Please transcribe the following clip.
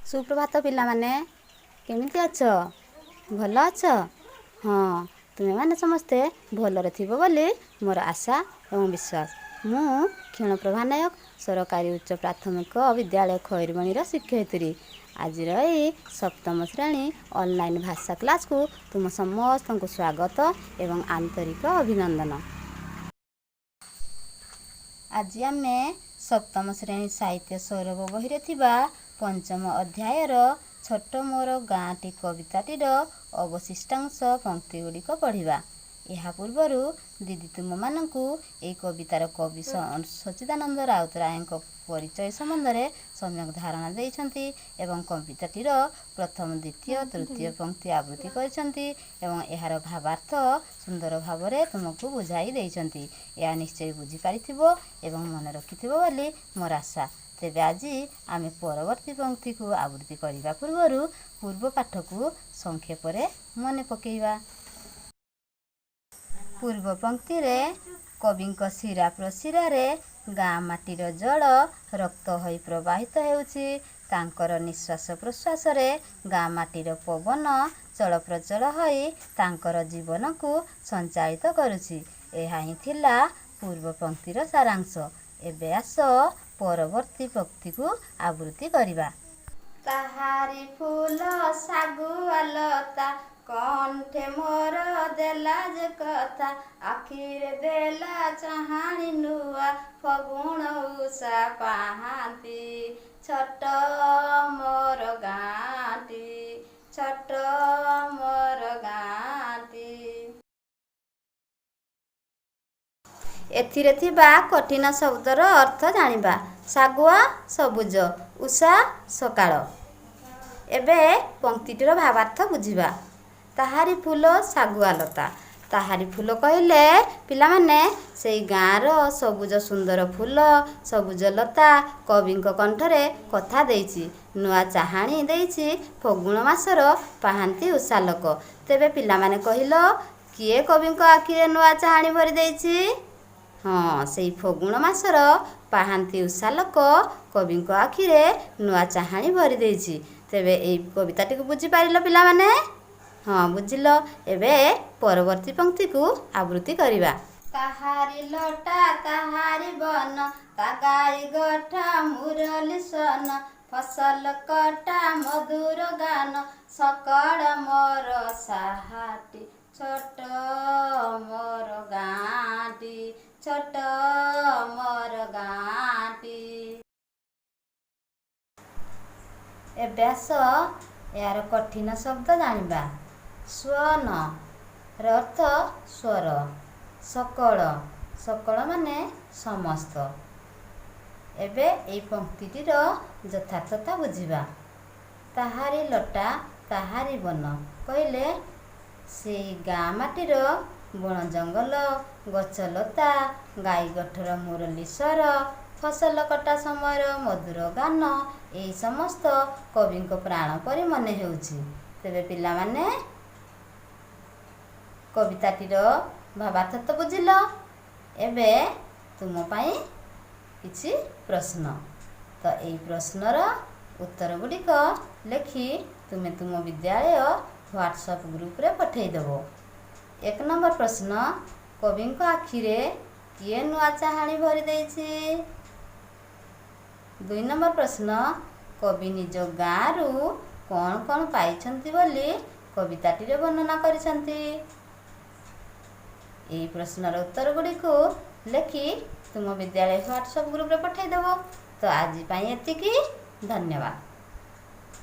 सुप्रभात पिलामाने केमिति अछ भल अछ हाँ तुमे माने समस्ते भलरे थिबो बोली मोर आशा एवं विश्वास। मु क्षणप्रभा नायक सरकारी उच्च प्राथमिक विद्यालय खैरमणीर शिक्षयित्री। आज सप्तम श्रेणी ऑनलाइन भाषा क्लास को तुम समस्त को स्वागत एवं आंतरिक अभिनंदन। आज आमे सप्तम श्रेणी साहित्य सौरभ बही थिबा पंचम अध्यायर छोट मोर गाँटी कविताटीर अवशिष्टांश पंक्ति गुड़िक पढ़ा। यह पूर्वर दीदी तुम मानू ये कवितार कवि सच्चिदानंद राउतराय परिचय संबंध सम्यक धारणा देइछन्ति एवं कविताटीर प्रथम द्वितीय तृतीय पंक्ति आवृत्ति करिछन्ति एवं यार भावार्थ सुंदर भावरे तुमको बुझाई देइछन्ति। या निश्चय बुझी पारिथिबो एवं मन रखिथिबो बोली मोर आशा। तेबे आज आमे परवर्ती पंक्ति को आवृत्ति करने पूर्वर पूर्व पाठ को संक्षेप मन पकेइबा। पूर्व पंक्ति रे कविंक शिरा प्रशिरारे गाँ माटीर जल रक्त होई प्रवाहित हेउछि। तांकर निश्वास प्रश्वास रे गाँ माटीर पवन चल प्रचल होई तांकर जीवन को संचालित करुछि। एहा ही थिला पूर्व पंक्तिर सारांश। एबे आस परवर्ती पंक्ति को आवृत्ति करिबा। ताहारी फूल सागुआ लता कंठे मोर देला जे कथा आखिरे देला चाहाणी नुआ फगुण उषा पाहांती छोट मोर गाँटी छोट मोर गाँटी। एथिरे थिबा कठिन शब्दर अर्थ जानिबा। सागुआ सबुज उषा सकाळ। एबे पंक्तिटीर भावार्थ बुझिबा। ताहारी फूल सागुआ लता। ताहारी फूल कहले पिला माने सेई गाँर सबुज सुंदर फूल सबुज लता कविंक कंठरे कथा देइछि नुआ चाहाणी देइछि फगुण मासर पाहांती उषालोक। तेबे पिला माने कहिलो किए कविंक आखिरे नुआ चाहाणी भरी देइछि। हाँ सेई फगुण मासर पाहांती उषालोक कविंक आखिरे नुआ चाहाणी भरी देइछि। तेबे एई कविताटी को बुझी पारिलो पिला माने हाँ बुझिलो। एबे परवर्ती पंक्ति को आवृत्ति करिबा। ताहारी लटा ताहारी बन ता गाई गठा मुरली सन फसल कटा मधुर गान सकाळ मोर साहाटी छोट मोर गाँटी छोट मोर गाँटी। एबे आस यार कठिन शब्द जानिबा। स्वन अर्थ स्वर सकल सकल माने समस्त। एबे एई पंक्तिटीर यथार्थता बुझिबा। ताहारी लटा ताहारी बन कहले से गाँ माटीर बण जंगल गछलता गाई गठर मुरली स्वर फसल कटा समय मधुर गान एई समस्त कविंक प्राण परि मने हेउछि। तेबे पिला माने कविताटीर भावार्थ तो बुझिल। एबे तुम पाई किछि प्रश्न तो एई प्रश्नर उत्तर गुड़िक लेखि तुमे तुम विद्यालय व्हाट्सएप ग्रुप रे पठेई देबो। 1 नंबर प्रश्न कविंक आखिरे किए नुआ चाहाणी भरी देइछि। 2 नंबर प्रश्न कवि निज गाँरु कौन कौन पाइछन्ति बोली कविताटीरे वर्णना करिछन्ति। एई प्रश्नर उत्तर गुड़िक लेखि तुम विद्यालय व्हाट्सएप ग्रुप रे पठेई देबो। तो आज पाई एतिकी धन्यवाद।